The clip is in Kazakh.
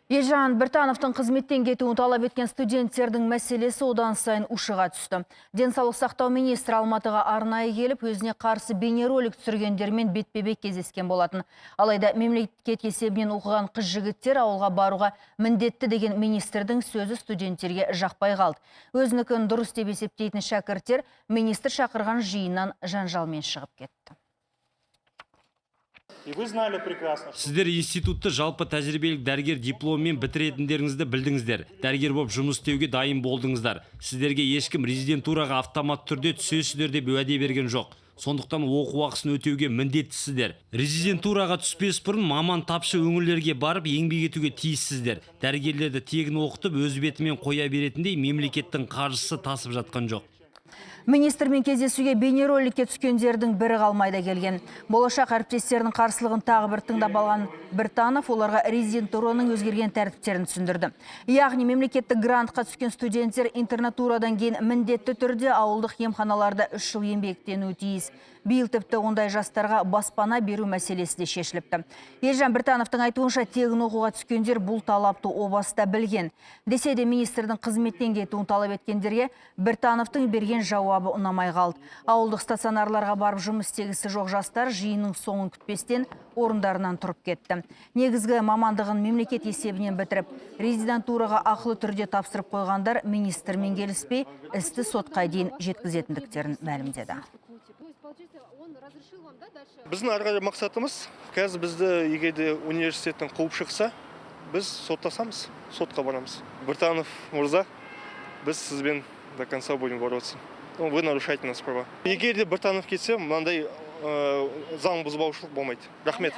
Елжан Біртановтың қызметтен кетуін талап еткен студенттердің мәселесі одан сайын ушыға түсті. Денсаулық сақтау министрі Алматыға арнайы келіп, өзіне қарсы бейнеролик түсіргендермен бетпе-бет кездескен болатын. Алайда мемлекет есебінен оқыған қыз-жігіттер ауылға баруға міндетті деген министрдің сөзі студенттерге жақпай қалды. Өзінікін дұрыс деп есептейтін шәкірттер министр шақырған жиыннан жанжалмен шығып кетті. И вы знали прекрасно. Сіздер институтты жалпы тәжірибелік дәрігер дипломмен бітіретіндеріңізді білдіңіздер. Дәрігер болып жұмыс істеуге дайын болдыңыздар. Сіздерге ешкім резидентураға автомат түрде түсесіздер деп уәде берген жоқ. Сондықтан оқу ақысын өтеуге міндеттісіздер. Резидентураға түспес бұрын маман тапшы өңірлерге барып еңбек етуге тиіссіздер. Дәрігерлерді тегін оқытып, өз бетімен қоя беретіндей мемлекеттің қаржысы тасып жатқан жоқ. Министрмен кездесуге бейнероликке түскендердің бірі қалмайда келген. Болашақ әріптестерінің қарсылығын тағы бір тыңдап алған Біртанов оларға резидентураның өзгерген тәртіптерін түсіндірді. Яғни мемлекеттік грантқа түскен студенттер интернатурадан кейін міндетті түрде ауылдық емханаларда 3 жыл еңбектенуі тиіс. Биыл тіпті ондай жастарға баспана беру мәселесі де шешіліпті. Елжан Біртановтың айтуынша тегін оқуға түскендер бұл талапты о баста білген. Десе де министрдің қызметтен кетуін талап еткендерге Біртановтың берген жауабы ұнамай қалды. Ауылдық стационарларға барып жұмыс істегісі жоқ жастар жиынның соңын күтпестен орындарынан тұрып кетті. Негізгі мамандығын мемлекет есебінен бітіріп, резидентураға ақылы түрде тапсырып қойғандар министрмен келіспей, істі сотқа дейін жеткізетіндіктерін мәлімдеді. Біздің арғы мақсатымыз, қазір бізді егерде университеттен қуып шықса, біз соттасамыз, сотқа барамыз. Біртанов мырза, біз сізбен до конца будем бороться. Вы нарушаете нас права. Егерде Біртанов кетсе, мынандай заң бұзбаушылық болмайды. Рахмет.